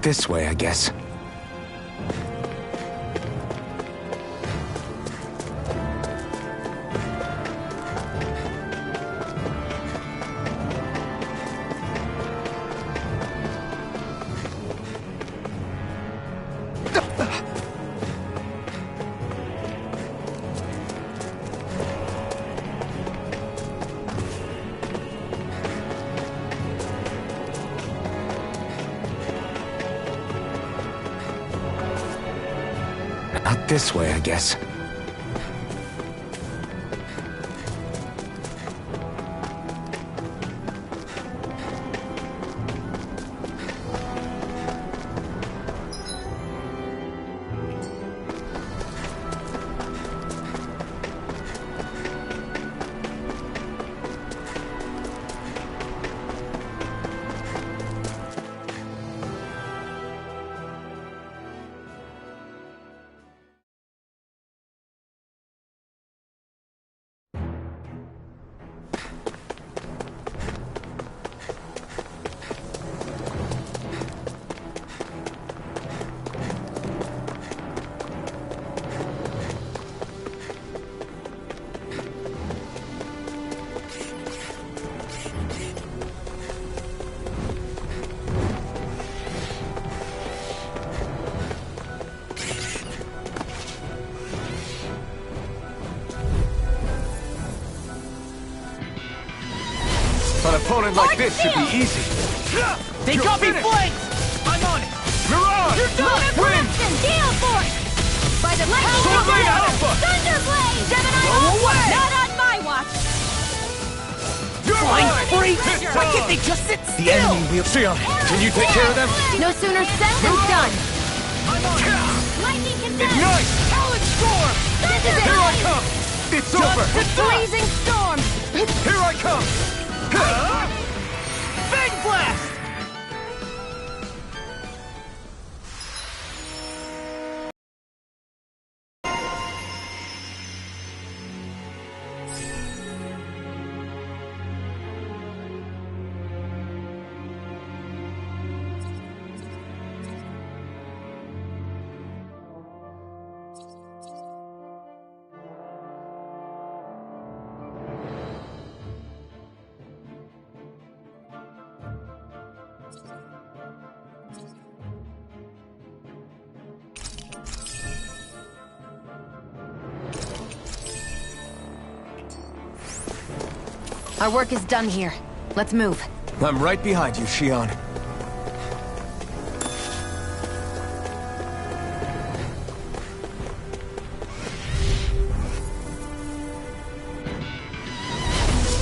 this way, I guess. Not this way, I guess. An opponent like this should be easy. They got me flanked! I'm on it! Mirage! You're done! Win! Gale Force! By the lightning Sword Blade tornado! Alpha! Thunderblade! Gemini Go Alpha! away! Not on my watch! You're Flying mine! freak! Hit Why time! can't they just sit still? The enemy will... Xion, can you take care of them? No sooner said than done! I'm on it! Lightning condemned! Ignite! Talon Storm! Here I come! It's over! Blazing storm! Here I come! Big Blast! Our work is done here. Let's move. I'm right behind you, Xion.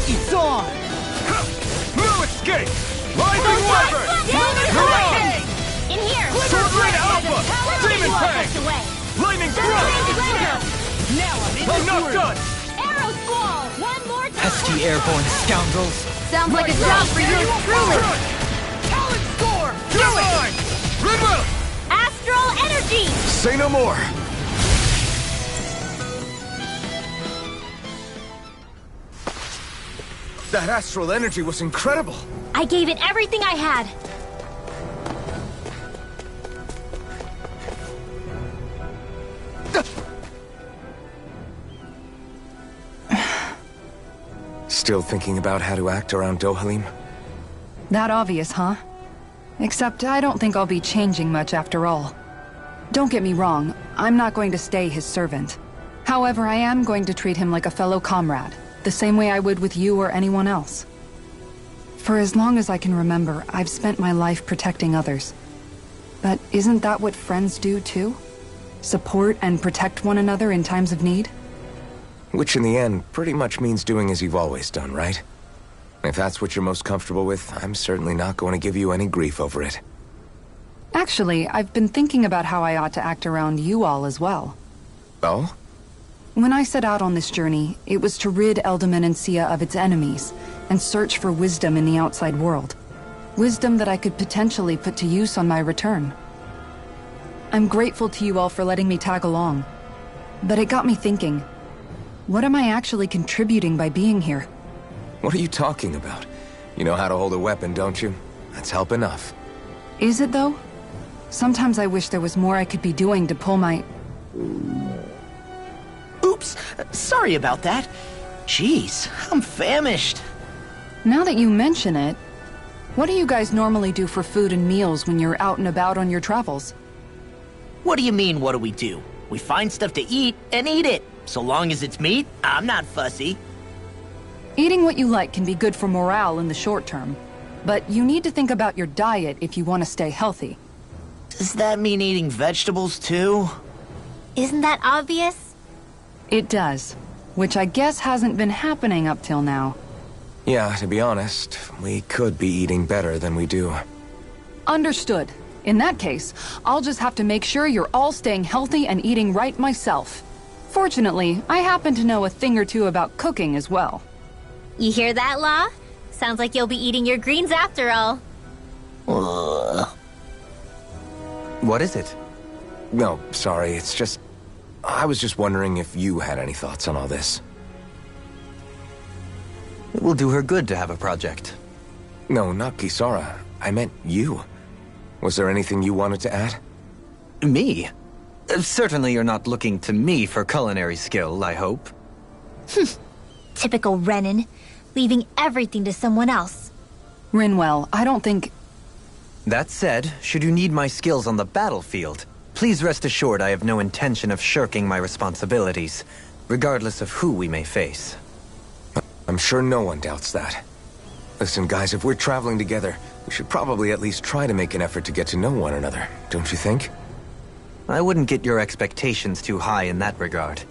It's on! No escape! Rising Wyvern! Mirage! In here! Sword Blade Alpha! Demon Fang! Lightning Thrust! Now I'm in I'm the not groove. done! Arrow Squall! One more time! Pesky airborne scoundrels! Sounds like a job for yours truly! Talon Storm! You're mine! Redwell! Astral Energy! Say no more! That astral energy was incredible! I gave it everything I had. Still thinking about how to act around Dohalim? That obvious, huh? Except I don't think I'll be changing much after all. Don't get me wrong, I'm not going to stay his servant. However, I am going to treat him like a fellow comrade, the same way I would with you or anyone else. For as long as I can remember, I've spent my life protecting others. But isn't that what friends do too? Support and protect one another in times of need? Which in the end pretty much means doing as you've always done, right? If that's what you're most comfortable with, I'm certainly not going to give you any grief over it. Actually, I've been thinking about how I ought to act around you all as well. Oh? When I set out on this journey, it was to rid Eldaman and Sia of its enemies, and search for wisdom in the outside world. Wisdom that I could potentially put to use on my return. I'm grateful to you all for letting me tag along. But it got me thinking, what am I actually contributing by being here? What are you talking about? You know how to hold a weapon, don't you? That's help enough. Is it though? Sometimes I wish there was more I could be doing to pull my... Oops, sorry about that. Jeez, I'm famished. Now that you mention it, what do you guys normally do for food and meals when you're out and about on your travels? What do you mean, what do we do? We find stuff to eat and eat it. So long as it's meat, I'm not fussy. Eating what you like can be good for morale in the short term, but you need to think about your diet if you want to stay healthy. Does that mean eating vegetables too? Isn't that obvious? It does, which I guess hasn't been happening up till now. Yeah, to be honest, we could be eating better than we do. Understood. In that case, I'll just have to make sure you're all staying healthy and eating right myself. Fortunately, I happen to know a thing or two about cooking as well. You hear that, Law? Sounds like you'll be eating your greens after all. What is it? No, sorry, it's just... I was just wondering if you had any thoughts on all this. It will do her good to have a project. No, not Kisara. I meant you. Was there anything you wanted to add? Me? Certainly you're not looking to me for culinary skill, I hope. Typical Renan, leaving everything to someone else. Rinwell, I don't think... That said, should you need my skills on the battlefield, please rest assured I have no intention of shirking my responsibilities, regardless of who we may face. I'm sure no one doubts that. Listen, guys, if we're traveling together, we should probably at least try to make an effort to get to know one another, don't you think? I wouldn't get your expectations too high in that regard.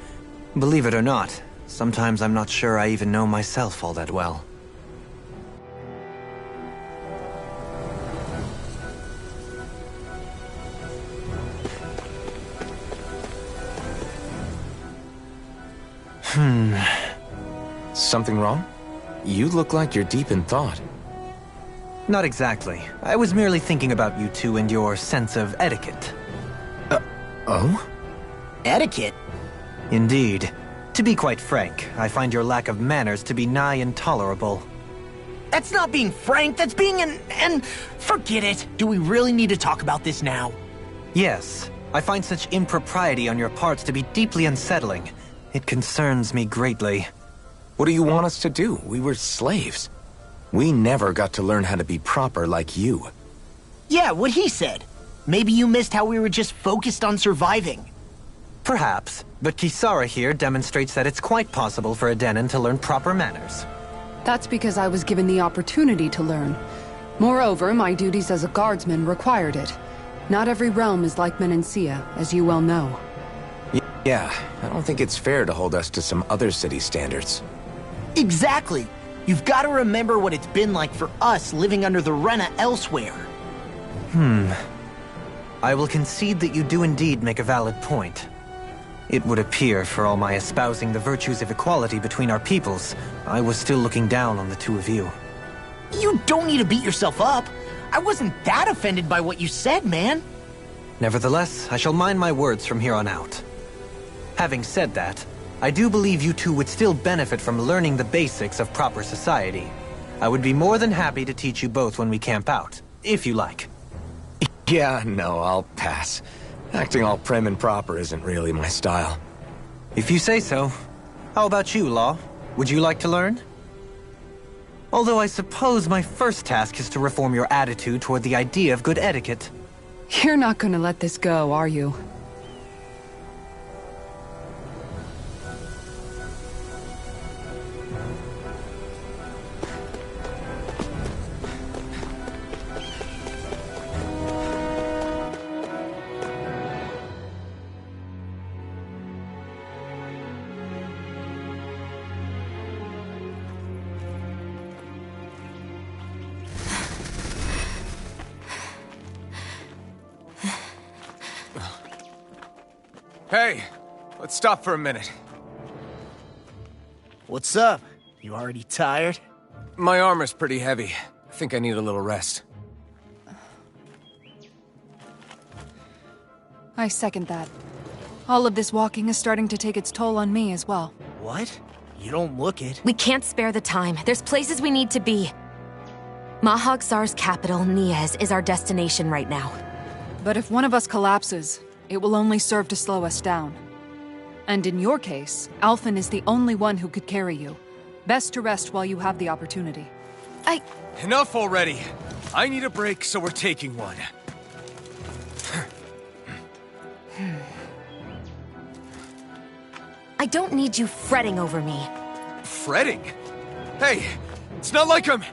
Believe it or not, sometimes I'm not sure I even know myself all that well. Something wrong? You look like you're deep in thought. Not exactly. I was merely thinking about you two and your sense of etiquette. Oh? Etiquette? Indeed. To be quite frank, I find your lack of manners to be nigh intolerable. That's not being frank, that's being and forget it. Do we really need to talk about this now? Yes, I find such impropriety on your parts to be deeply unsettling. It concerns me greatly. What do you want us to do? We were slaves. We never got to learn how to be proper like you. Yeah, what he said. Maybe you missed how we were just focused on surviving. Perhaps, but Kisara here demonstrates that it's quite possible for a Denon to learn proper manners. That's because I was given the opportunity to learn. Moreover, my duties as a guardsman required it. Not every realm is like Menancia, as you well know. Yeah, I don't think it's fair to hold us to some other city standards. Exactly. You've got to remember what it's been like for us living under the Rena elsewhere. I will concede that you do indeed make a valid point. It would appear, for all my espousing the virtues of equality between our peoples, I was still looking down on the two of you. You don't need to beat yourself up. I wasn't that offended by what you said, man. Nevertheless, I shall mind my words from here on out. Having said that, I do believe you two would still benefit from learning the basics of proper society. I would be more than happy to teach you both when we camp out, if you like. Yeah, no, I'll pass. Acting all prim and proper isn't really my style. If you say so. How about you, Law? Would you like to learn? Although I suppose my first task is to reform your attitude toward the idea of good etiquette. You're not gonna let this go, are you? Hey, let's stop for a minute. What's up? You already tired? My armor's pretty heavy. I think I need a little rest. I second that. All of this walking is starting to take its toll on me as well. What? You don't look it. We can't spare the time. There's places we need to be. Mahag Sar's capital, Niez, is our destination right now. But if one of us collapses, it will only serve to slow us down. And in your case, Alphen is the only one who could carry you. Best to rest while you have the opportunity. Enough already! I need a break, so we're taking one. I don't need you fretting over me. Fretting? Hey, it's not like I'm...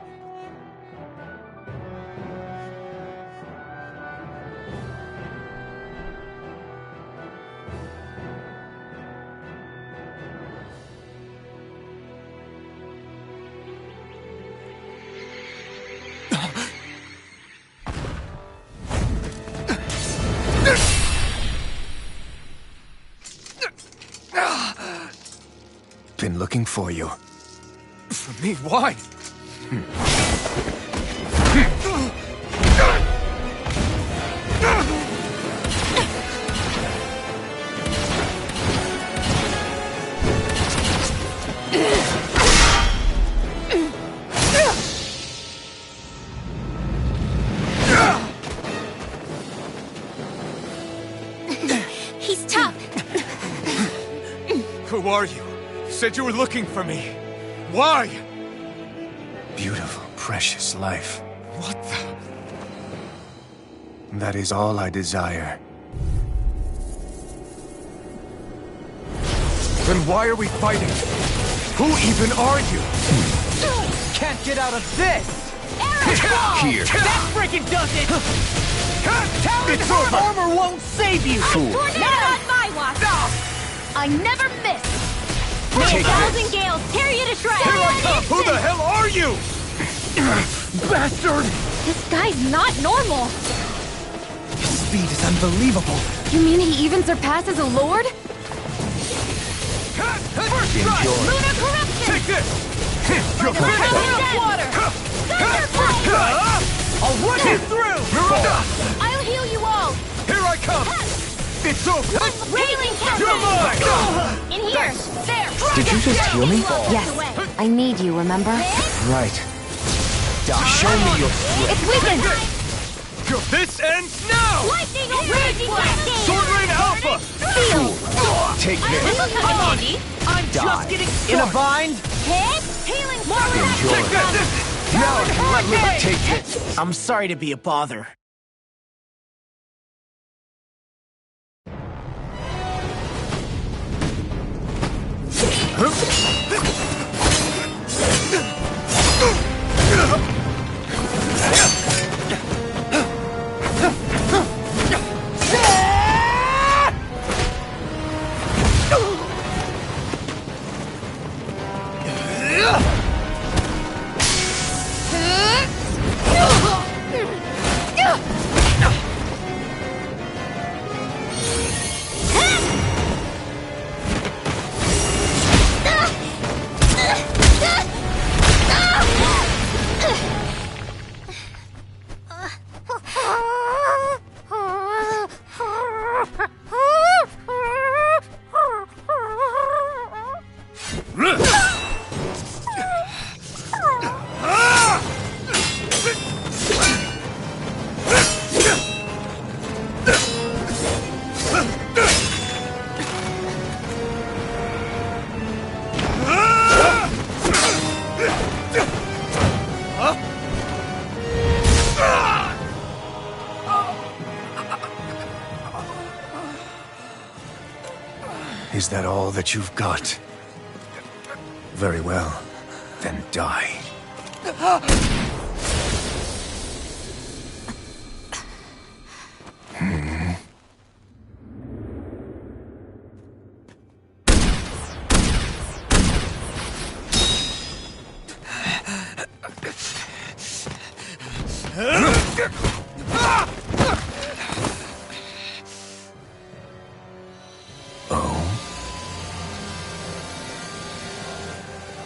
Been looking for you. For me, why? He's tough. Who are you? You said you were looking for me. Why? Beautiful, precious life. What the... That is all I desire. Then why are we fighting? Who even are you? Can't get out of this! Here. That freaking does it! It's over! Armor won't save you! Not on my watch. I never miss. Take Thousand gales tear you to shreds. Here I come! Who the hell are you? Bastard! This guy's not normal. His speed is unbelievable. You mean he even surpasses a lord? First try! Lunar corruption. Take this! You're Power finished! of water. Thunderblade. I'll run you through! I'll heal you all. Here I come! It's over! Railing You're captain. mine! In here. There. Did you just heal me? Yes. I need you, remember? Right. Show me your strength. It's weakened! This ends now! Lightning raging cascade. Sword Rain Alpha! Take this. Come on, I'm just getting In a started. bind? Hit. Healing Take this! Now, let me take this. I'm sorry to be a bother. Is that all that you've got? Very well. Then die.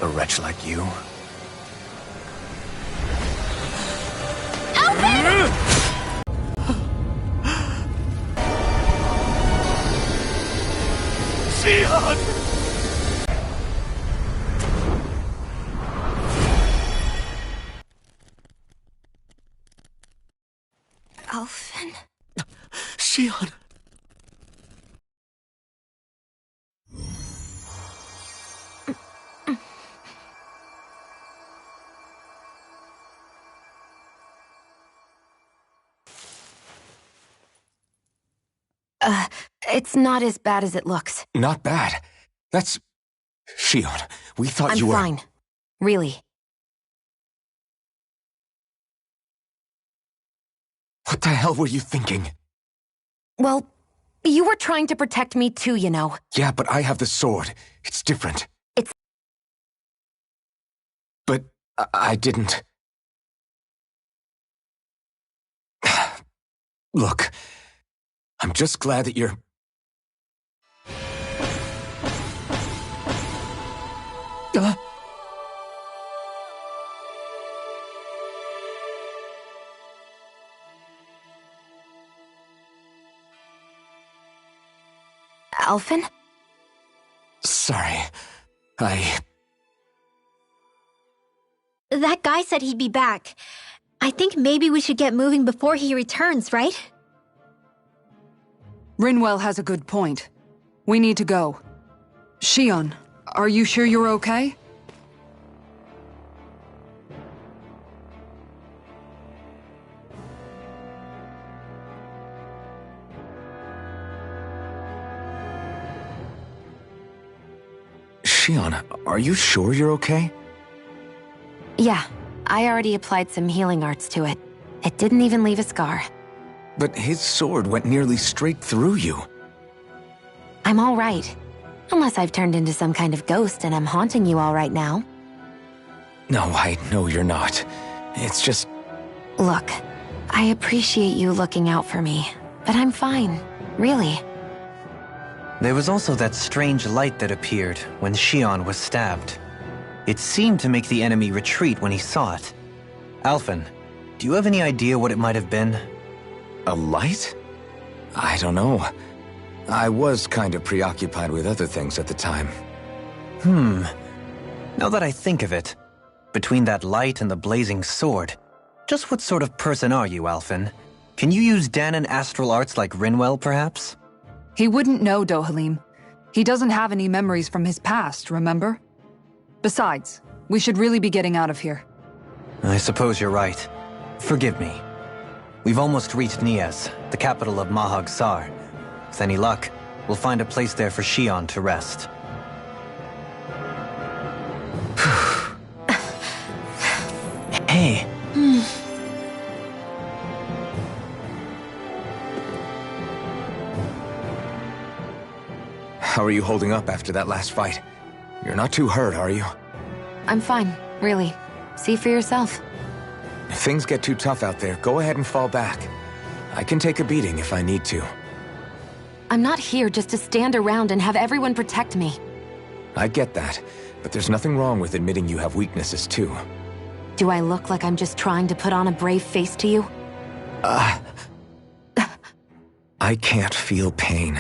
A wretch like you? Shion! Alphen? It's not as bad as it looks. Not bad. That's... Shion, we thought I'm you were... fine. Really. What the hell were you thinking? Well, you were trying to protect me too, you know. Yeah, but I have the sword. It's different. But I didn't... Look, I'm just glad that you're... Alphen? Sorry. That guy said he'd be back. I think maybe we should get moving before he returns, right? Rinwell has a good point. We need to go. Shion, are you sure you're okay? Shion, are you sure you're okay? Yeah, I already applied some healing arts to it. It didn't even leave a scar. But his sword went nearly straight through you. I'm all right. Unless I've turned into some kind of ghost and I'm haunting you all right now. No, I know you're not. It's just... Look, I appreciate you looking out for me, but I'm fine. Really. There was also that strange light that appeared when Shion was stabbed. It seemed to make the enemy retreat when he saw it. Alphen, do you have any idea what it might have been? A light? I don't know. I was kind of preoccupied with other things at the time. Now that I think of it, between that light and the blazing sword, just what sort of person are you, Alphen? Can you use Dahnan astral arts like Rinwell, perhaps? He wouldn't know, Dohalim. He doesn't have any memories from his past, remember? Besides, we should really be getting out of here. I suppose you're right. Forgive me. We've almost reached Niez, the capital of Mahag Saar. With any luck, we'll find a place there for Shion to rest. Hey. How are you holding up after that last fight? You're not too hurt, are you? I'm fine, really. See for yourself. If things get too tough out there, go ahead and fall back. I can take a beating if I need to. I'm not here just to stand around and have everyone protect me. I get that, but there's nothing wrong with admitting you have weaknesses too. Do I look like I'm just trying to put on a brave face to you? I can't feel pain.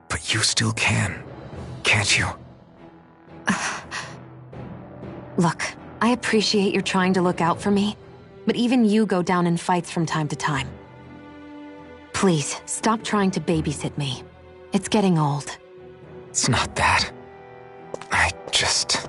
But you still can, can't you? Look, I appreciate you're trying to look out for me, but even you go down in fights from time to time. Please, stop trying to babysit me. It's getting old. It's not that. I just...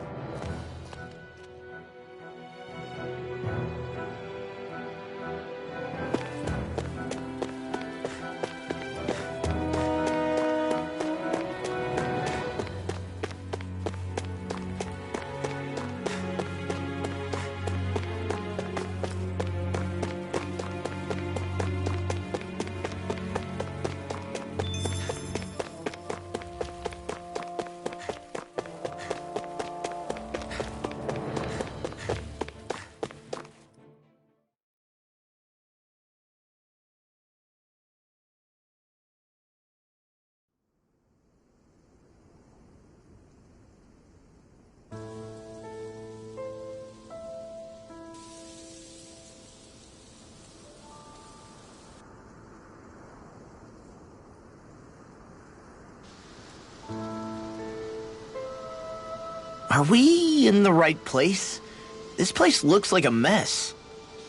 Are we in the right place? This place looks like a mess.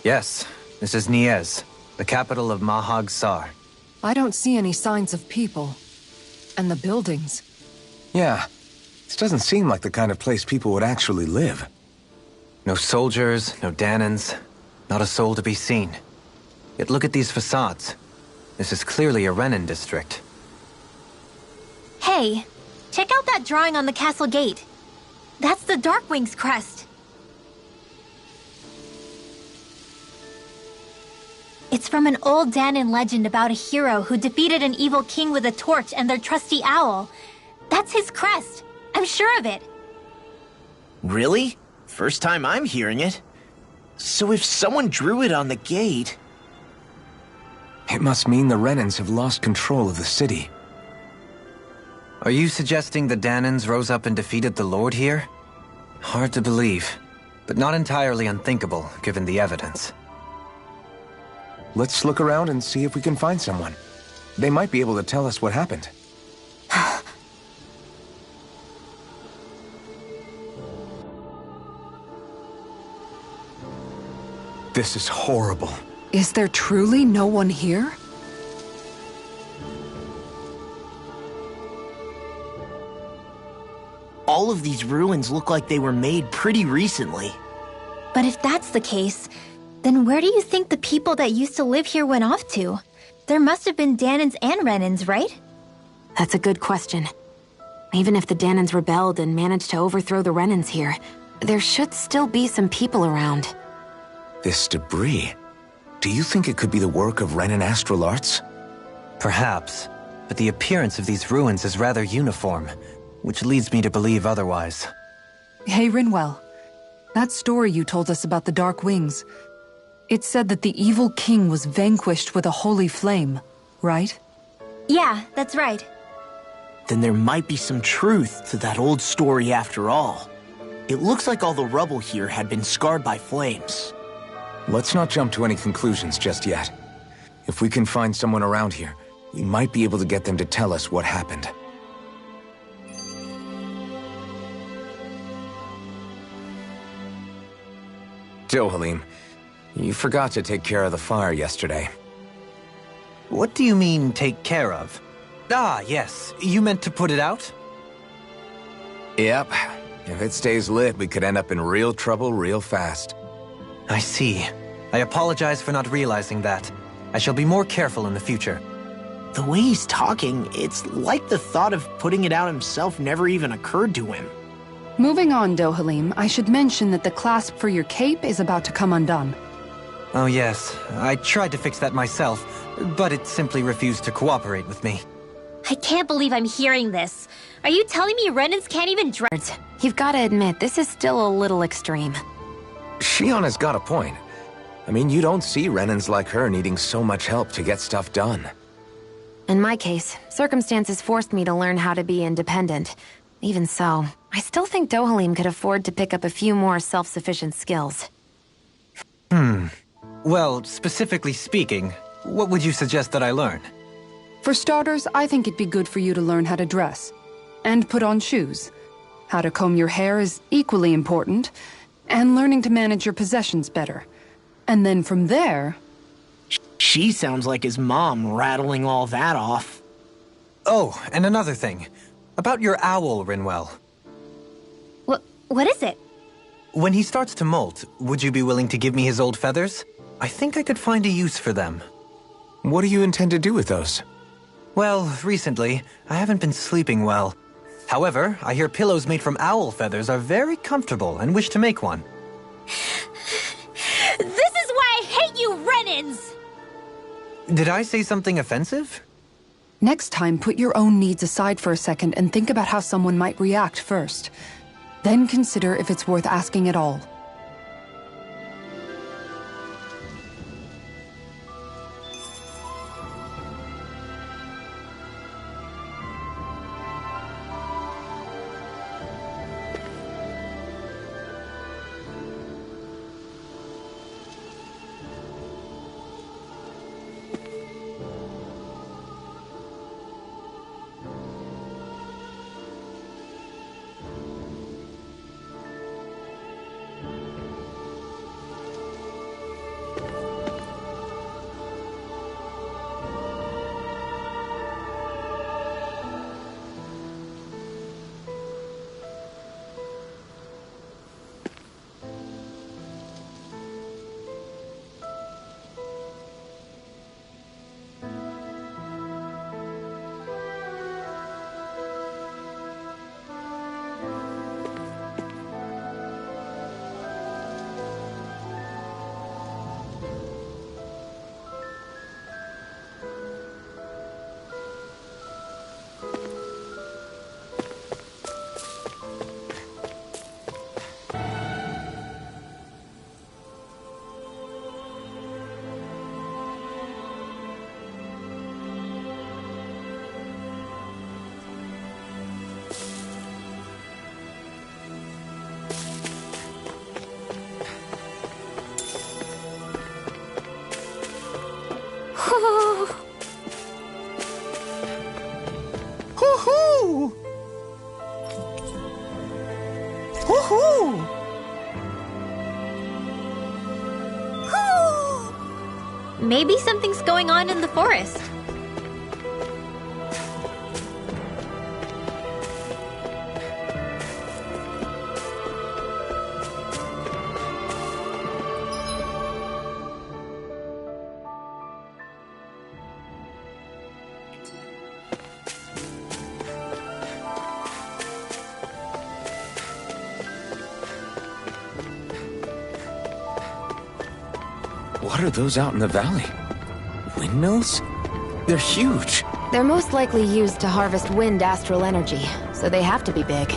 Yes, this is Niez, the capital of Mahag Saar. I don't see any signs of people. And the buildings. Yeah, this doesn't seem like the kind of place people would actually live. No soldiers, no Dahnans, not a soul to be seen. Yet look at these facades. This is clearly a Renan district. Hey, check out that drawing on the castle gate. That's the Darkwing's crest. It's from an old Dahnan legend about a hero who defeated an evil king with a torch and their trusty owl. That's his crest. I'm sure of it. Really? First time I'm hearing it. So if someone drew it on the gate... It must mean the Renans have lost control of the city. Are you suggesting the Dahnans rose up and defeated the Lord here? Hard to believe, but not entirely unthinkable, given the evidence. Let's look around and see if we can find someone. They might be able to tell us what happened. This is horrible. Is there truly no one here? All of these ruins look like they were made pretty recently. But if that's the case, then where do you think the people that used to live here went off to? There must have been Dahnans and Renans, right? That's a good question. Even if the Dahnans rebelled and managed to overthrow the Renans here, there should still be some people around. This debris. Do you think it could be the work of Renan Astral Arts? Perhaps, but the appearance of these ruins is rather uniform, which leads me to believe otherwise. Hey, Rinwell. That story you told us about the Dark Wings. It said that the evil king was vanquished with a holy flame, right? Yeah, that's right. Then there might be some truth to that old story after all. It looks like all the rubble here had been scarred by flames. Let's not jump to any conclusions just yet. If we can find someone around here, we might be able to get them to tell us what happened. Dohalim, you forgot to take care of the fire yesterday. What do you mean, take care of? Ah, yes. You meant to put it out? Yep. If it stays lit, we could end up in real trouble real fast. I see. I apologize for not realizing that. I shall be more careful in the future. The way he's talking, it's like the thought of putting it out himself never even occurred to him. Moving on, Dohalim, I should mention that the clasp for your cape is about to come undone. Oh yes, I tried to fix that myself, but it simply refused to cooperate with me. I can't believe I'm hearing this. Are you telling me Renans can't even drive? You've got to admit, this is still a little extreme. Shionna's got a point. I mean, you don't see Renans like her needing so much help to get stuff done. In my case, circumstances forced me to learn how to be independent. Even so, I still think Dohalim could afford to pick up a few more self-sufficient skills. Well, specifically speaking, what would you suggest that I learn? For starters, I think it'd be good for you to learn how to dress. And put on shoes. How to comb your hair is equally important. And learning to manage your possessions better. And then from there... She sounds like his mom rattling all that off. Oh, and another thing. About your owl, Rinwell. What is it? When he starts to molt, would you be willing to give me his old feathers? I think I could find a use for them. What do you intend to do with those? Well, recently, I haven't been sleeping well. However, I hear pillows made from owl feathers are very comfortable and wish to make one. This is why I hate you, Renans! Did I say something offensive? Next time, put your own needs aside for a second and think about how someone might react first. Then consider if it's worth asking at all. Woohoo! Maybe something's going on in the forest. What are those out in the valley? Windmills? They're huge. They're most likely used to harvest wind astral energy, so they have to be big.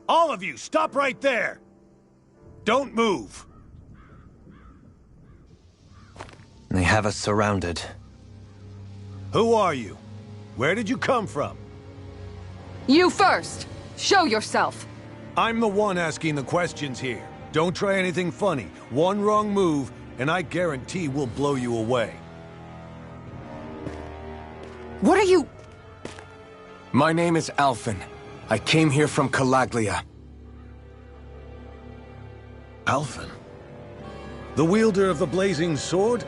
All of you, stop right there! Don't move! They have us surrounded. Who are you? Where did you come from? You first! Show yourself! I'm the one asking the questions here. Don't try anything funny. One wrong move, and I guarantee we'll blow you away. What are you... My name is Alphen. I came here from Calaglia. Alphen? The wielder of the blazing sword?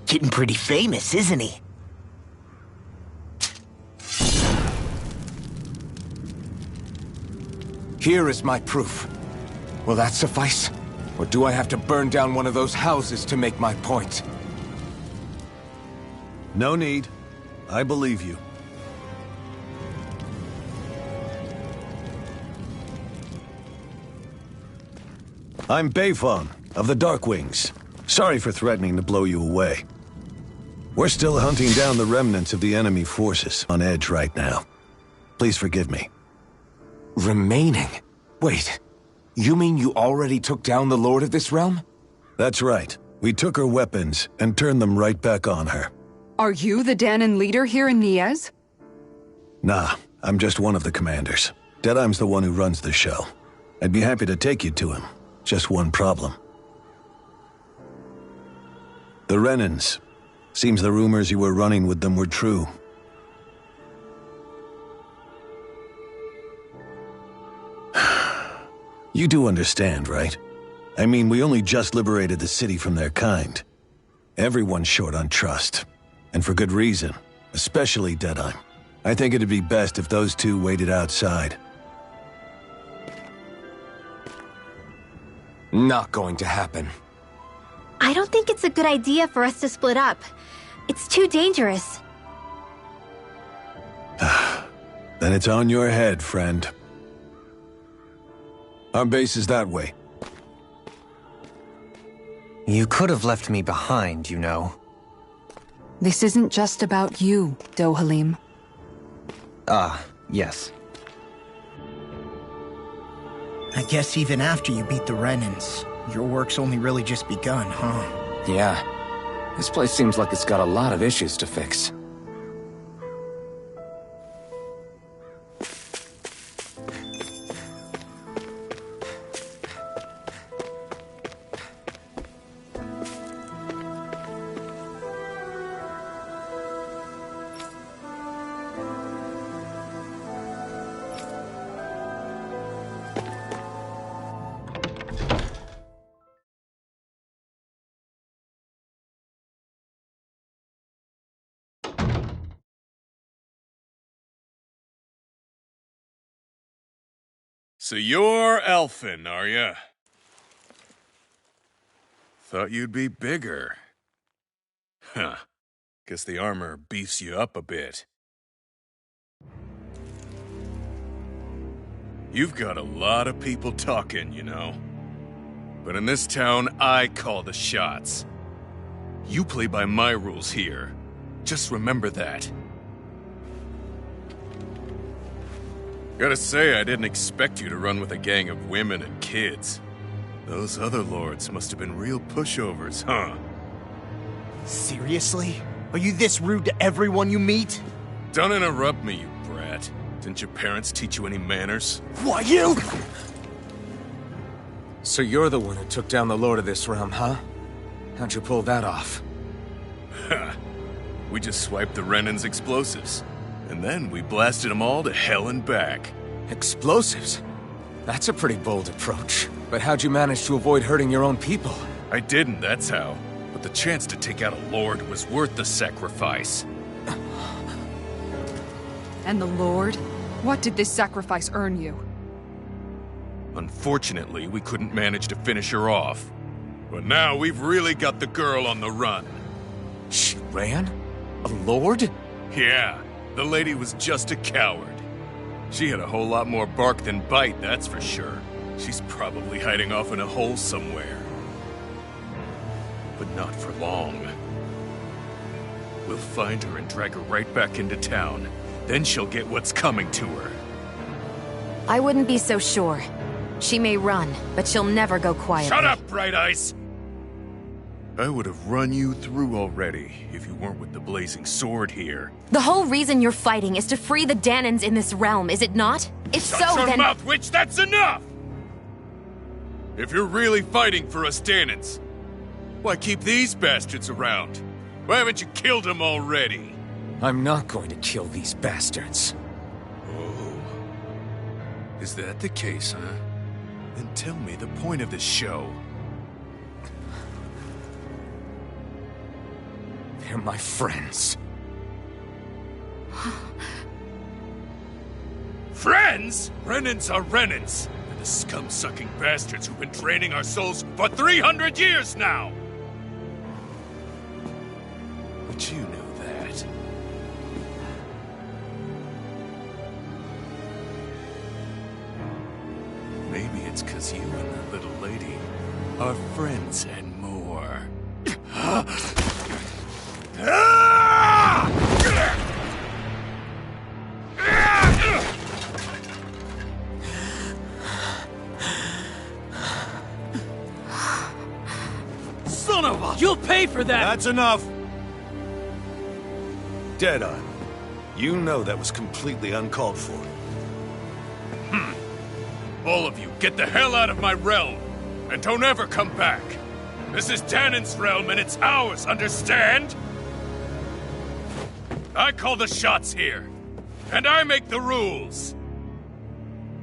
Getting pretty famous, isn't he? Here is my proof. Will that suffice? Or do I have to burn down one of those houses to make my point? No need. I believe you. I'm Beifong, of the Darkwings. Sorry for threatening to blow you away. We're still hunting down the remnants of the enemy forces, on edge right now. Please forgive me. Remaining? Wait, you mean you already took down the Lord of this realm? That's right. We took her weapons and turned them right back on her. Are you the Dahnan leader here in Niez? Nah, I'm just one of the commanders. Deadeye's the one who runs the show. I'd be happy to take you to him. Just one problem. The Renans. Seems the rumors you were running with them were true. You do understand, right? I mean, we only just liberated the city from their kind. Everyone's short on trust. And for good reason. Especially Deadeye. I think it'd be best if those two waited outside. Not going to happen. I don't think it's a good idea for us to split up. It's too dangerous. Then it's on your head, friend. Our base is that way. You could have left me behind, you know. This isn't just about you, Dohalim. Ah, yes. I guess even after you beat the Renans, your work's only really just begun, huh? Yeah. This place seems like it's got a lot of issues to fix. So you're Alphen, are ya? Thought you'd be bigger. Huh. Guess the armor beefs you up a bit. You've got a lot of people talking, you know. But in this town, I call the shots. You play by my rules here. Just remember that. Gotta say, I didn't expect you to run with a gang of women and kids. Those other lords must have been real pushovers, huh? Seriously? Are you this rude to everyone you meet? Don't interrupt me, you brat. Didn't your parents teach you any manners? Why, you? So you're the one who took down the Lord of this realm, huh? How'd you pull that off? Ha! We just swiped the Renan's explosives. And then we blasted them all to hell and back. Explosives? That's a pretty bold approach. But how'd you manage to avoid hurting your own people? I didn't, that's how. But the chance to take out a lord was worth the sacrifice. And the Lord? What did this sacrifice earn you? Unfortunately, we couldn't manage to finish her off. But now we've really got the girl on the run. She ran? A lord? Yeah, the lady was just a coward. She had a whole lot more bark than bite, that's for sure. She's probably hiding off in a hole somewhere. But not for long. We'll find her and drag her right back into town. Then she'll get what's coming to her. I wouldn't be so sure. She may run, but she'll never go quietly. Shut up, Bright Eyes! I would have run you through already if you weren't with the blazing sword here. The whole reason you're fighting is to free the Dahnans in this realm, is it not? If Shut so, your then— mouth, witch! That's enough! If you're really fighting for us Dahnans, why keep these bastards around? Why haven't you killed them already? I'm not going to kill these bastards. Oh. Is that the case, huh? Then tell me the point of this show. They're my friends. Friends? Renans are Renans. They're the scum-sucking bastards who've been draining our souls for 300 years now! But you know that. Maybe it's 'cause you and the little lady are friends and more. Son of a... You'll pay for that! That's enough! Deadeye, you know that was completely uncalled for. All of you, get the hell out of my realm! And don't ever come back! This is Dahnan's realm and it's ours, understand? I call the shots here. And I make the rules.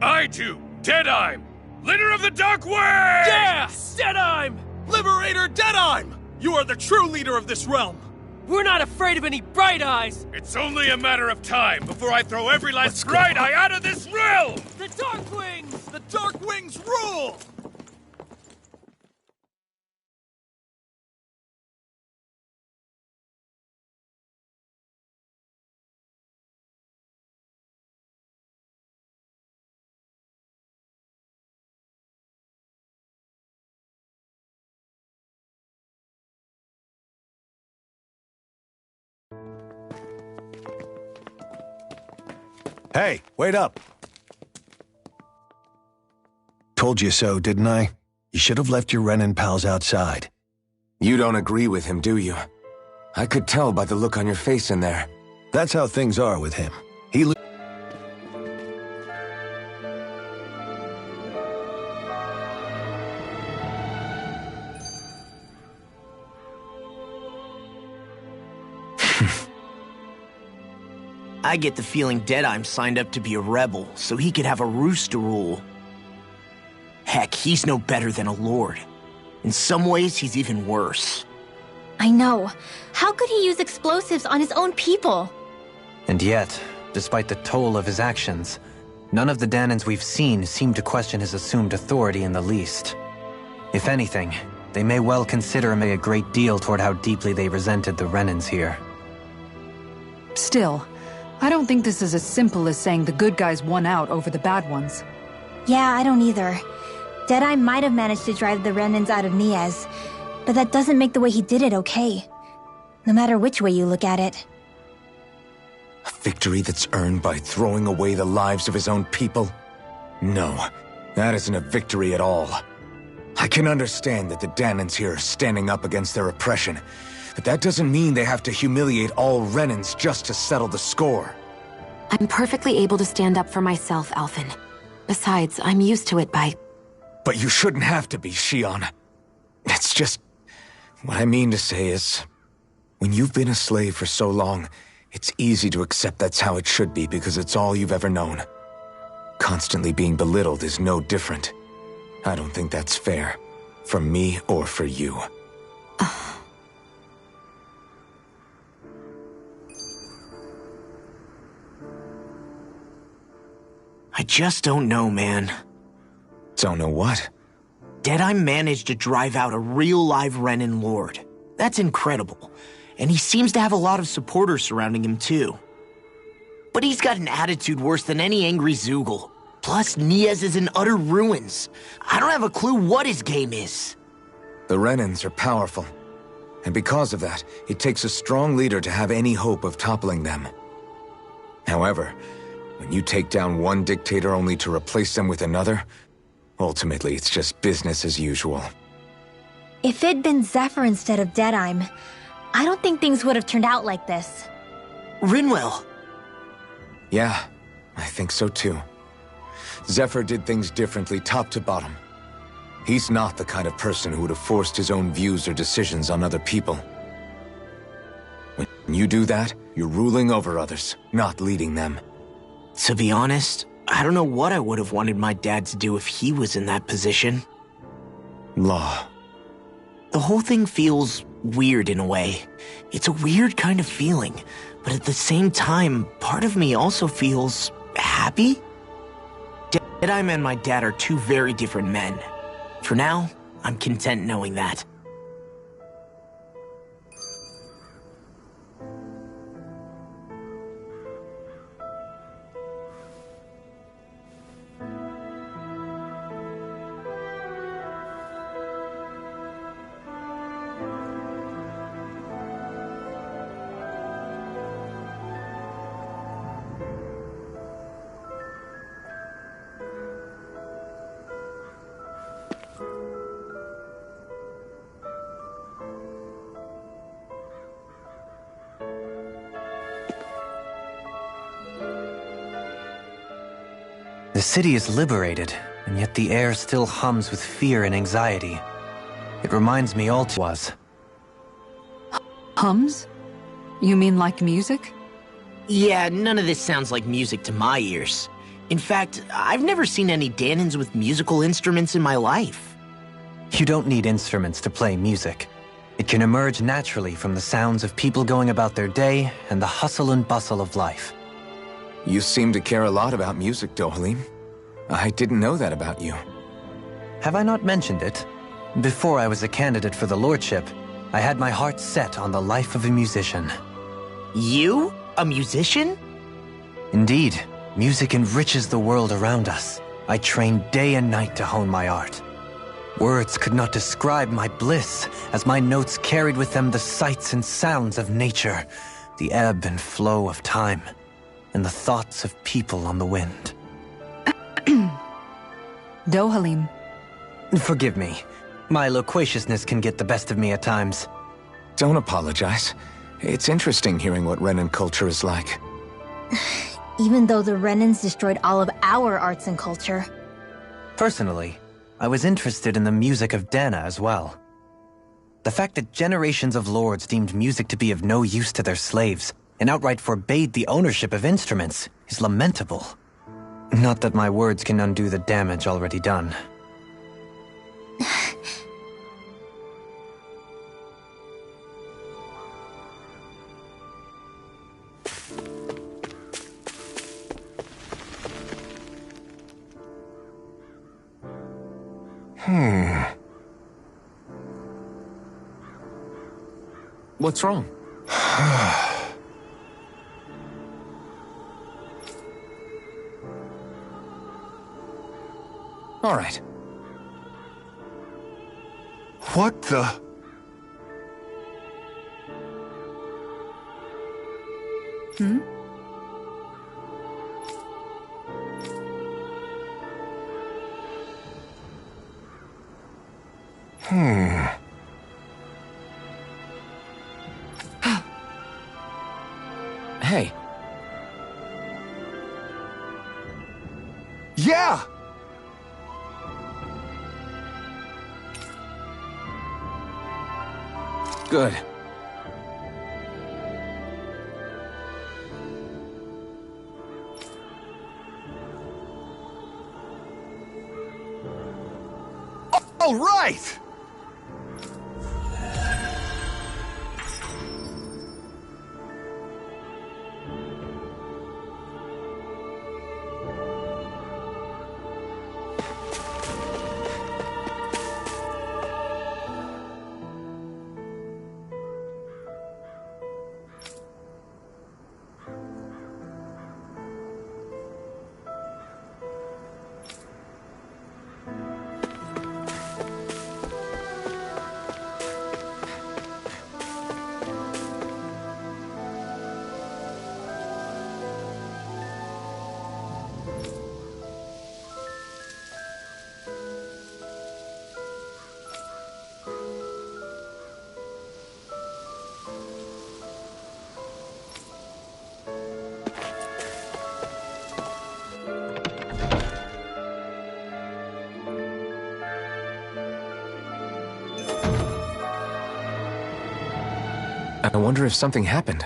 I do, Deadeye, leader of the Dark Way! Yeah! Deadeye! Liberator Deadeye! You are the true leader of this realm! We're not afraid of any Bright Eyes! It's only a matter of time before I throw every last Bright Eye out of this realm! The Dark Wings! The Dark Wings rule! Hey, wait up! Told you so, didn't I? You should have left your Renan pals outside. You don't agree with him, do you? I could tell by the look on your face in there. That's how things are with him. I get the feeling Deadeye's signed up to be a rebel, so he could have a roost to rule. Heck, he's no better than a lord. In some ways, he's even worse. I know. How could he use explosives on his own people? And yet, despite the toll of his actions, none of the Dahnans we've seen seem to question his assumed authority in the least. If anything, they may well consider him a great deal toward how deeply they resented the Renans here. Still, I don't think this is as simple as saying the good guys won out over the bad ones. Yeah, I don't either. Deadeye might have managed to drive the Renans out of Niez, but that doesn't make the way he did it okay. No matter which way you look at it. victory that's earned by throwing away the lives of his own people? No, that isn't a victory at all. I can understand that the Dahnans here are standing up against their oppression, but that doesn't mean they have to humiliate all Renans just to settle the score. I'm perfectly able to stand up for myself, Alphen. Besides, I'm used to it by... But you shouldn't have to be, Shionne. It's just... What I mean to say is... When you've been a slave for so long, it's easy to accept that's how it should be because it's all you've ever known. Constantly being belittled is no different. I don't think that's fair. For me or for you. I just don't know, man. Don't know what? Deadeye managed to drive out a real live Renan Lord. That's incredible. And he seems to have a lot of supporters surrounding him, too. But he's got an attitude worse than any angry Zeugle. Plus, Niez is in utter ruins. I don't have a clue what his game is. The Renans are powerful. And because of that, it takes a strong leader to have any hope of toppling them. However, when you take down one dictator only to replace them with another, ultimately it's just business as usual. If it'd been Zephyr instead of Deadeye, I don't think things would have turned out like this. Rinwell. Yeah, I think so too. Zephyr did things differently top to bottom. He's not the kind of person who would have forced his own views or decisions on other people. When you do that, you're ruling over others, not leading them. To be honest, I don't know what I would have wanted my dad to do if he was in that position. Law. The whole thing feels weird in a way. It's a weird kind of feeling, but at the same time, part of me also feels happy. Deadeye and my dad are two very different men. For now, I'm content knowing that. The city is liberated, and yet the air still hums with fear and anxiety. It reminds me all was. Hums? You mean like music? Yeah, none of this sounds like music to my ears. In fact, I've never seen any Dahnans with musical instruments in my life. You don't need instruments to play music. It can emerge naturally from the sounds of people going about their day and the hustle and bustle of life. You seem to care a lot about music, Dohalim. I didn't know that about you. Have I not mentioned it? Before I was a candidate for the lordship, I had my heart set on the life of a musician. You? A musician? Indeed, music enriches the world around us. I trained day and night to hone my art. Words could not describe my bliss, as my notes carried with them the sights and sounds of nature, the ebb and flow of time, and the thoughts of people on the wind. Dohalim. Forgive me. My loquaciousness can get the best of me at times. Don't apologize. It's interesting hearing what Renan culture is like. Even though the Renans destroyed all of our arts and culture. Personally, I was interested in the music of Dahna as well. The fact that generations of lords deemed music to be of no use to their slaves and outright forbade the ownership of instruments is lamentable. Not that my words can undo the damage already done. What's wrong? All right. What the? Hey. Yeah! Good. All right! I wonder if something happened.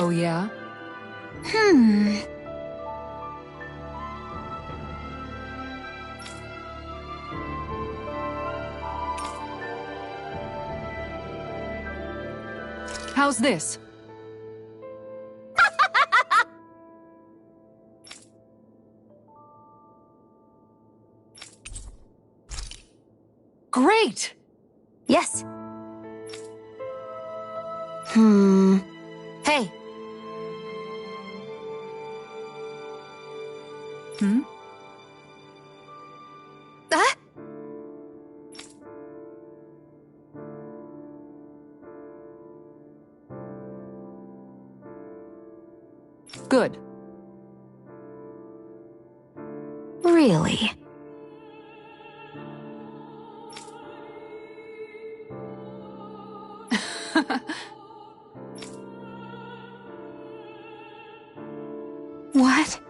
Oh, yeah? How's this? Great! Yes. Hey. Ah? Good. Really? What?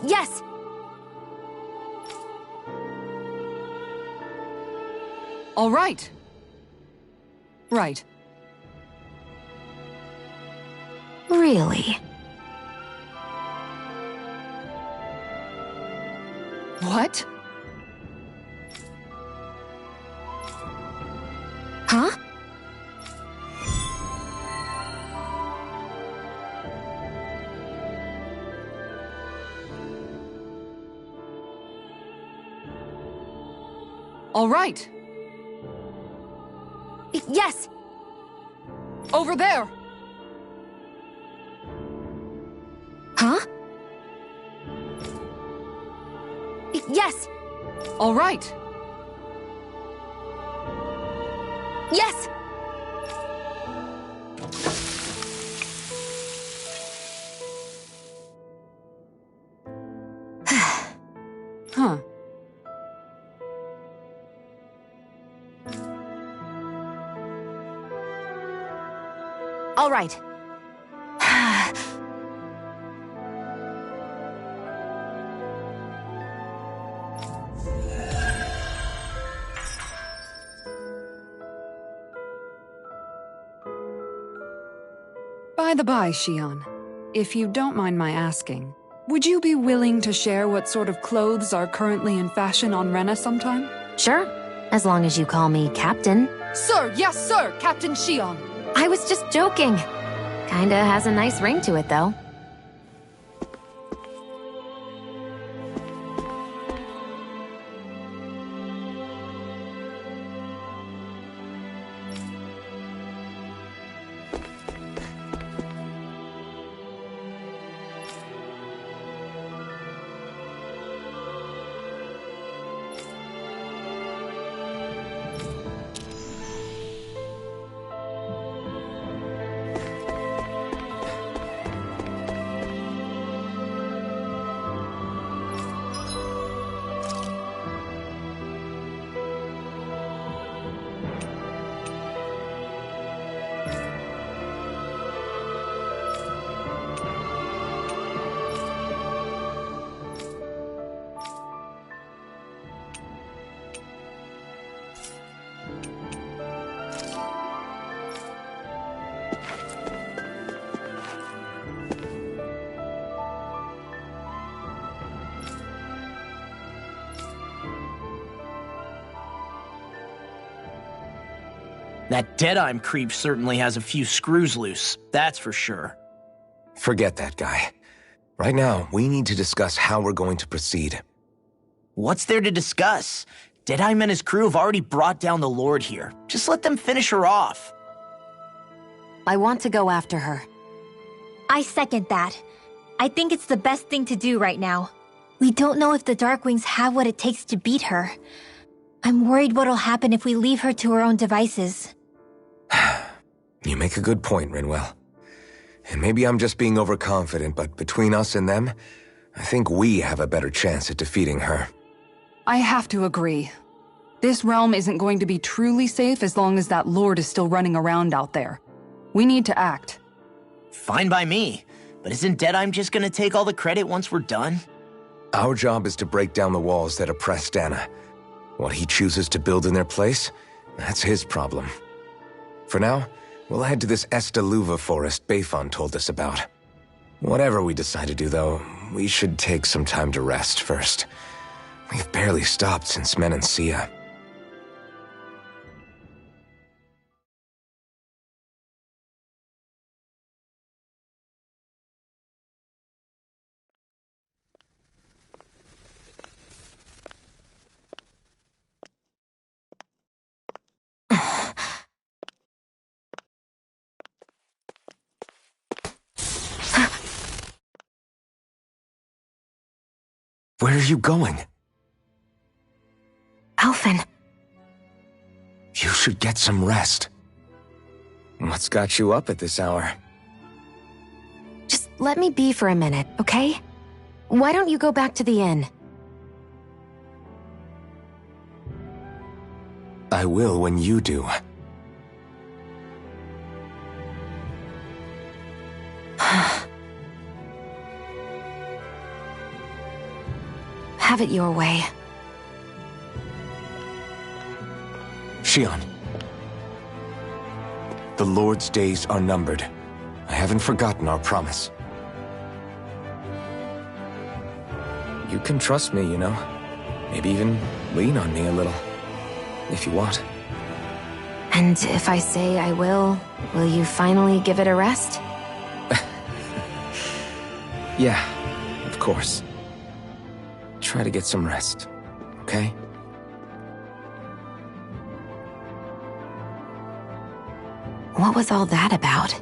Yes! All right. Right. Really? What? Huh? All right. Yes! Over there! Huh? Yes! All right. Yes! Huh. All right. By the by, Shion, if you don't mind my asking, would you be willing to share what sort of clothes are currently in fashion on Rena sometime? Sure, as long as you call me Captain. Sir, yes sir, Captain Shion. I was just joking. Kinda has a nice ring to it, though. That Deadeye creep certainly has a few screws loose, that's for sure. Forget that guy. Right now, we need to discuss how we're going to proceed. What's there to discuss? Deadeye and his crew have already brought down the Lord here. Just let them finish her off. I want to go after her. I second that. I think it's the best thing to do right now. We don't know if the Darkwings have what it takes to beat her. I'm worried what'll happen if we leave her to her own devices. You make a good point, Rinwell. And maybe I'm just being overconfident, but between us and them, I think we have a better chance at defeating her. I have to agree. This realm isn't going to be truly safe as long as that Lord is still running around out there. We need to act. Fine by me. But isn't Deadeye just gonna take all the credit once we're done? Our job is to break down the walls that oppress Dana. What he chooses to build in their place, that's his problem. For now, we'll head to this Estaluva forest Bayfon told us about. Whatever we decide to do, though, we should take some time to rest first. We've barely stopped since Menancia. Where are you going? Alphen. You should get some rest. What's got you up at this hour? Just let me be for a minute, okay? Why don't you go back to the inn? I will when you do. Have it your way. Shion. The Lord's days are numbered. I haven't forgotten our promise. You can trust me, you know. Maybe even lean on me a little. If you want. And if I say I will you finally give it a rest? Yeah, of course. Try to get some rest, okay? What was all that about?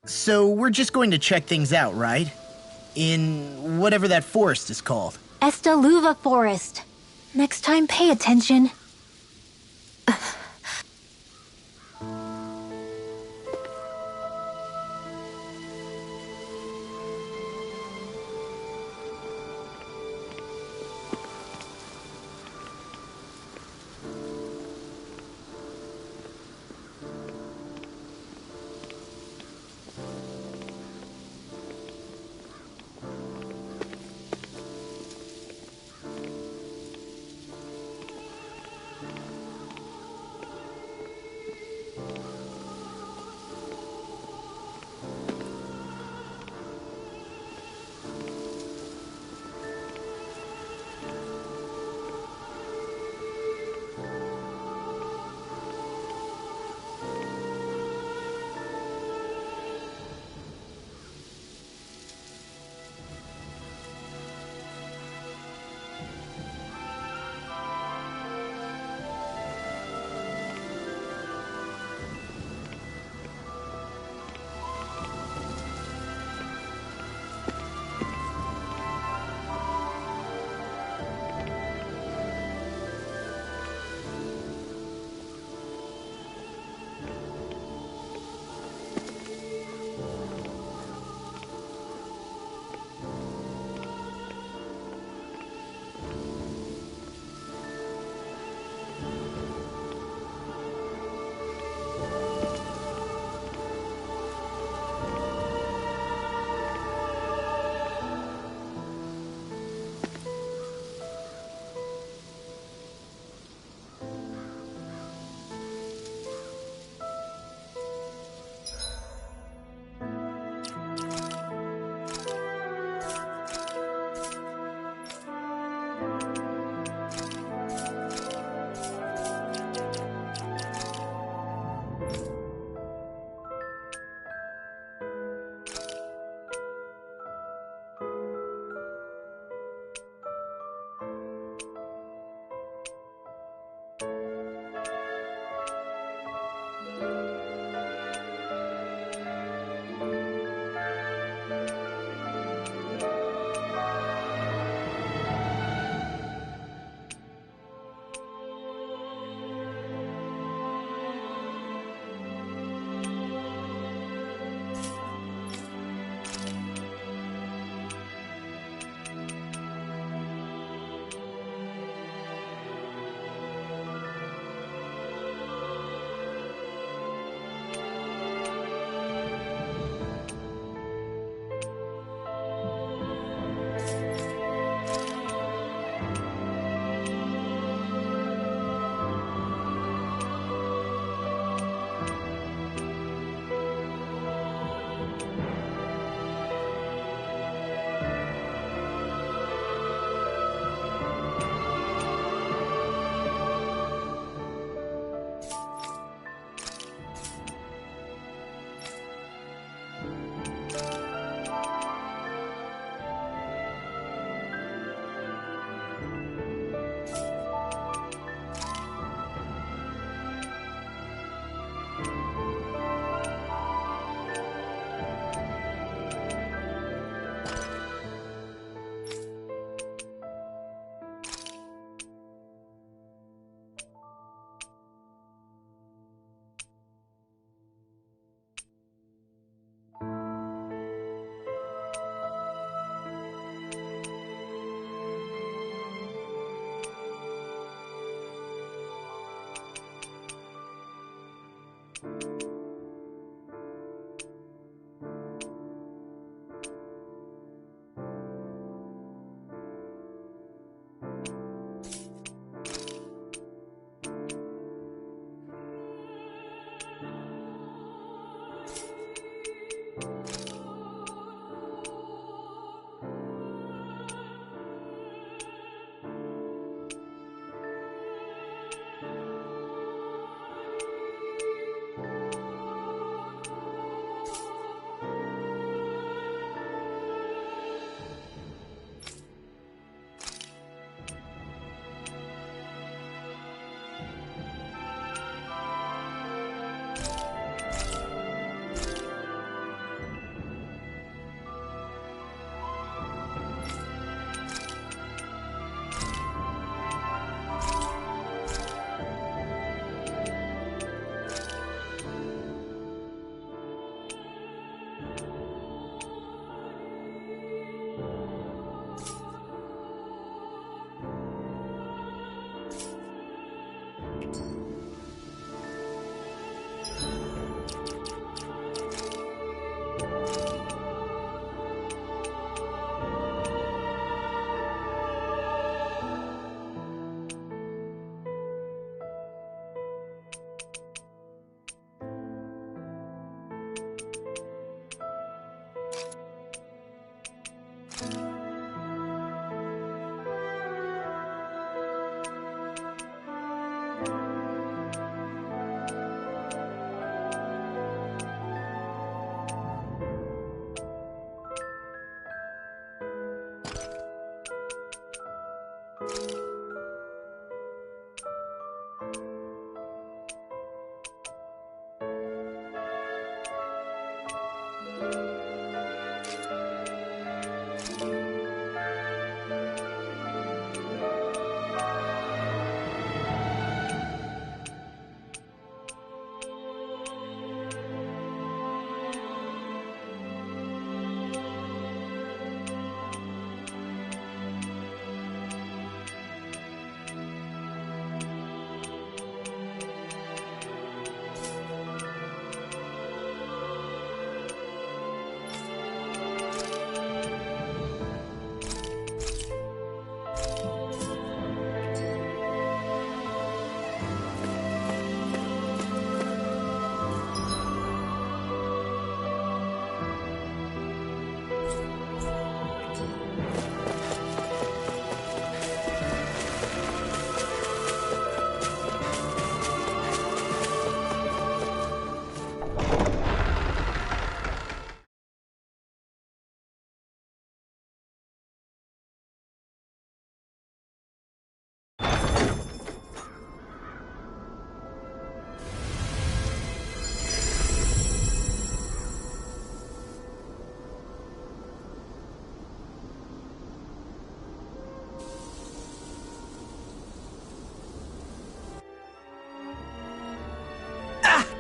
So we're just going to check things out, right? In whatever that forest is called. Estaluva Forest. Next time, pay attention.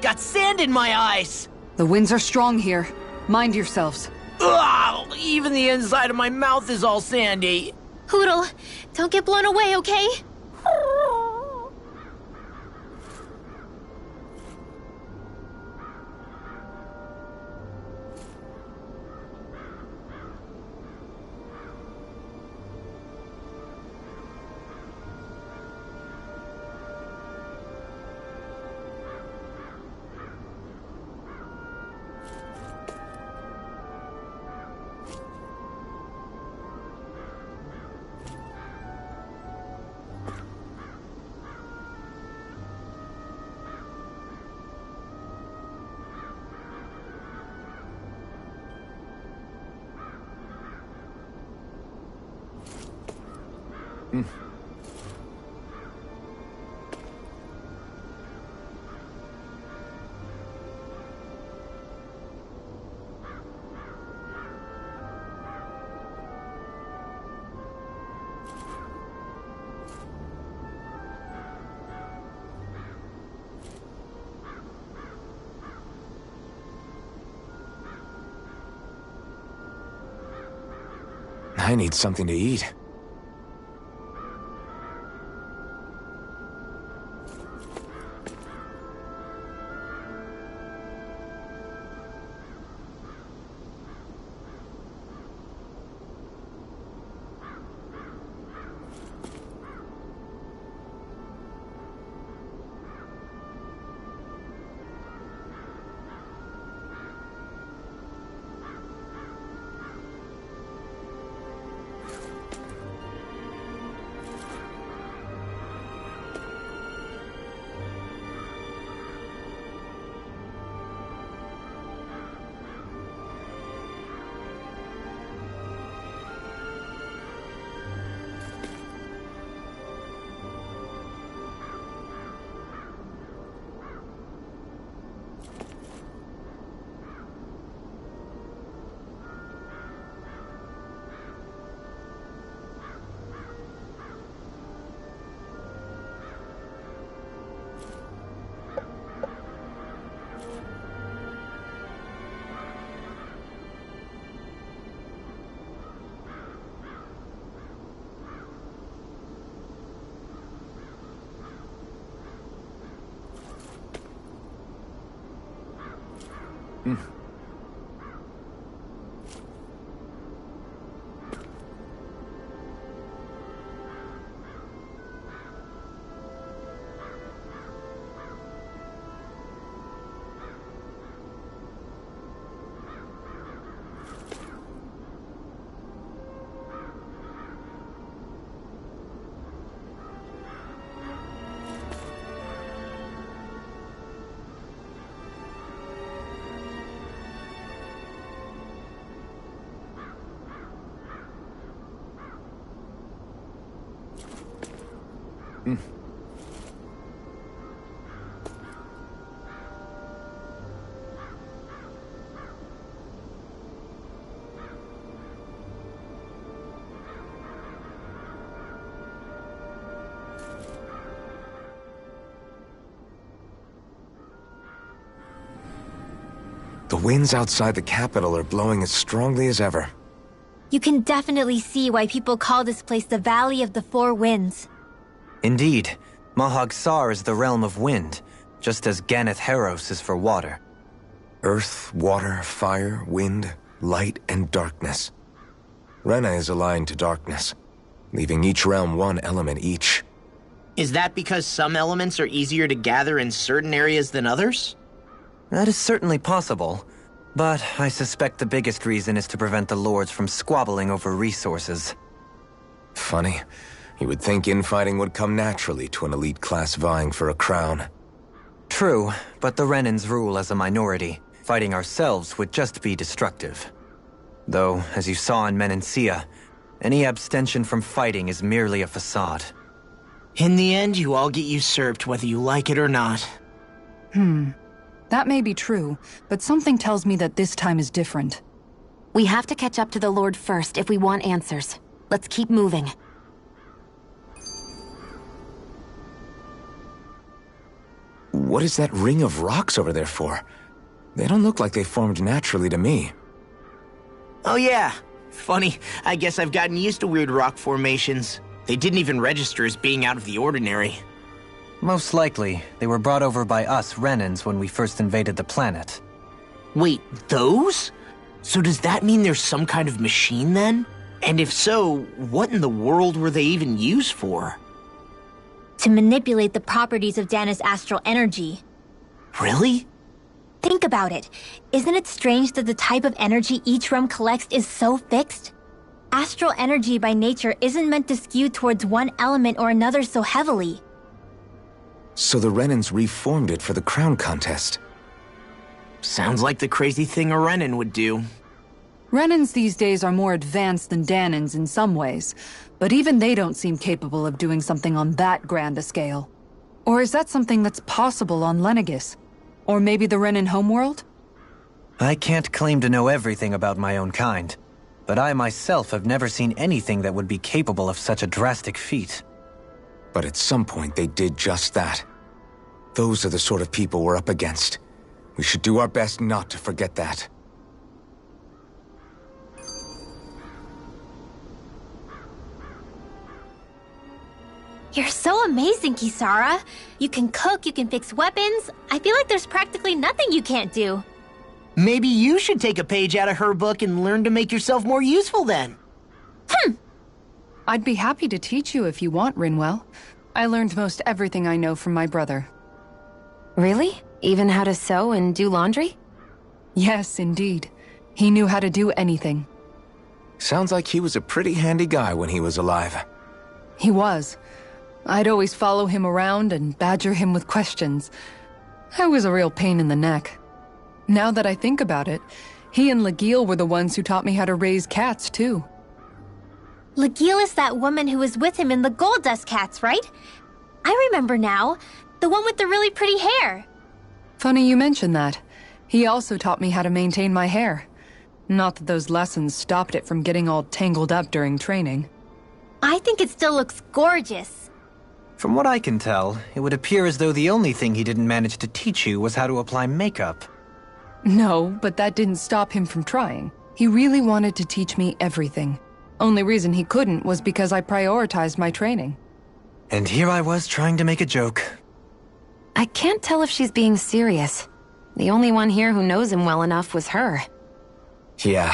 Got sand in my eyes! The winds are strong here. Mind yourselves. Ugh, even the inside of my mouth is all sandy. Hootle, don't get blown away, okay? I need something to eat. The winds outside the capital are blowing as strongly as ever. You can definitely see why people call this place the Valley of the Four Winds. Indeed, Mahag Saar is the realm of wind, just as Ganeth Heros is for water. Earth, water, fire, wind, light, and darkness. Rena is aligned to darkness, leaving each realm one element each. Is that because some elements are easier to gather in certain areas than others? That is certainly possible, but I suspect the biggest reason is to prevent the lords from squabbling over resources. Funny. You would think infighting would come naturally to an elite class vying for a crown. True, but the Renans rule as a minority. Fighting ourselves would just be destructive. Though, as you saw in Menancia, any abstention from fighting is merely a facade. In the end, you all get usurped whether you like it or not. That may be true, but something tells me that this time is different. We have to catch up to the Lord first if we want answers. Let's keep moving. What is that ring of rocks over there for? They don't look like they formed naturally to me. Oh yeah. Funny, I guess I've gotten used to weird rock formations. They didn't even register as being out of the ordinary. Most likely, they were brought over by us Renans when we first invaded the planet. Wait, those? So does that mean there's some kind of machine then? And if so, what in the world were they even used for? To manipulate the properties of Dana's astral energy. Really? Think about it. Isn't it strange that the type of energy each realm collects is so fixed? Astral energy by nature isn't meant to skew towards one element or another so heavily. So the Renans reformed it for the crown contest. Sounds like the crazy thing a Renan would do. Renans these days are more advanced than Danans in some ways, but even they don't seem capable of doing something on that grand a scale. Or is that something that's possible on Lenegis? Or maybe the Renan homeworld? I can't claim to know everything about my own kind, but I myself have never seen anything that would be capable of such a drastic feat. But at some point they did just that. Those are the sort of people we're up against. We should do our best not to forget that. You're so amazing, Kisara. You can cook, you can fix weapons. I feel like there's practically nothing you can't do. Maybe you should take a page out of her book and learn to make yourself more useful then. I'd be happy to teach you if you want, Rinwell. I learned most everything I know from my brother. Really? Even how to sew and do laundry? Yes, indeed. He knew how to do anything. Sounds like he was a pretty handy guy when he was alive. He was. I'd always follow him around and badger him with questions. I was a real pain in the neck. Now that I think about it, he and Legil were the ones who taught me how to raise cats, too. Legil is that woman who was with him in the Gold Dust Cats, right? I remember now. The one with the really pretty hair. Funny you mention that. He also taught me how to maintain my hair. Not that those lessons stopped it from getting all tangled up during training. I think it still looks gorgeous. From what I can tell, it would appear as though the only thing he didn't manage to teach you was how to apply makeup. No, but that didn't stop him from trying. He really wanted to teach me everything. Only reason he couldn't was because I prioritized my training. And here I was trying to make a joke. I can't tell if she's being serious. The only one here who knows him well enough was her. Yeah,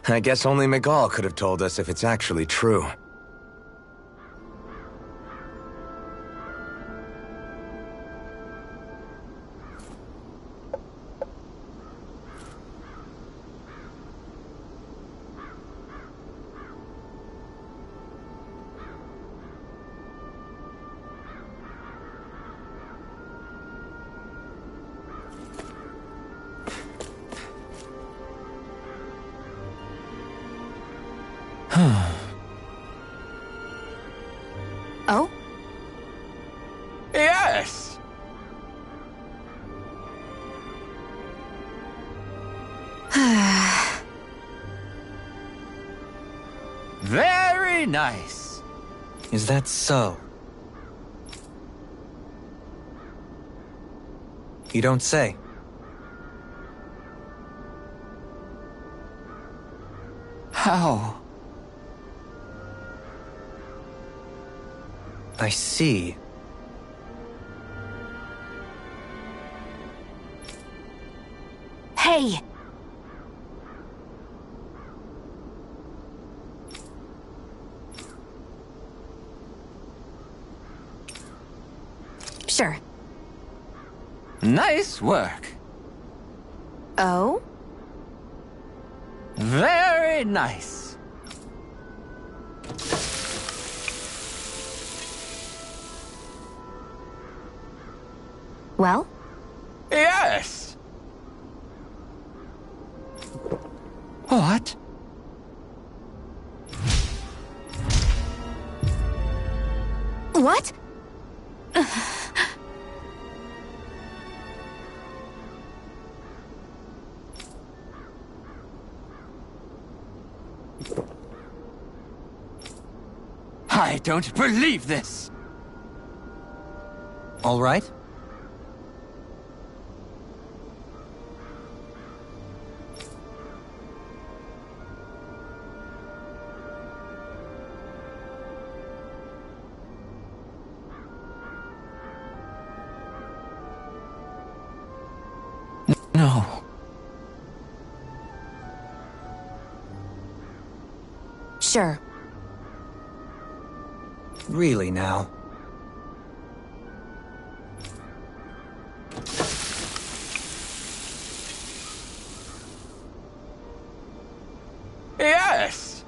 I guess only Miguel could have told us if it's actually true. Oh? Yes! Very nice. Is that so? You don't say. How? I see. Hey! Sure. Nice work. Oh? Very nice. Well? Yes! What? What? I don't believe this! All right? No. Sure. Really now? Yes!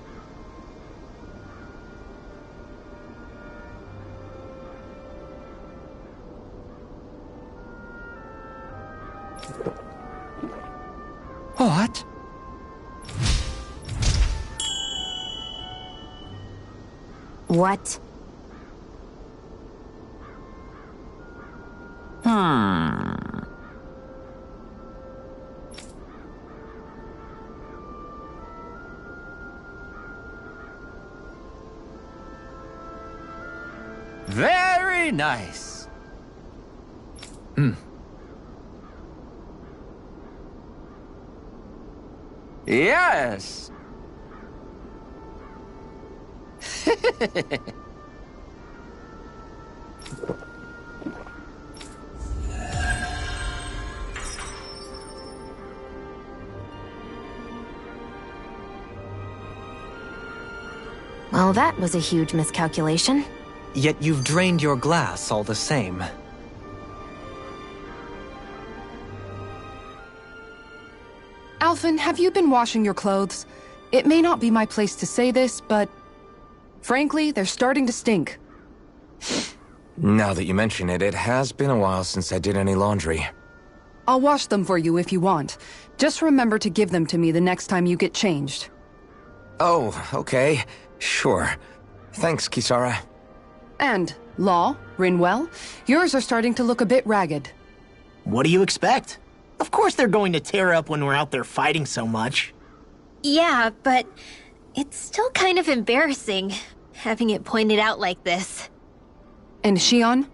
What? What? Very nice. Yes. Well, that was a huge miscalculation. Yet you've drained your glass all the same. Alphen, have you been washing your clothes? It may not be my place to say this, but... frankly, they're starting to stink. Now that you mention it, it has been a while since I did any laundry. I'll wash them for you if you want. Just remember to give them to me the next time you get changed. Oh, okay. Sure. Thanks, Kisara. And, Law, Rinwell, yours are starting to look a bit ragged. What do you expect? Of course they're going to tear up when we're out there fighting so much. Yeah, but it's still kind of embarrassing, having it pointed out like this. And Shion,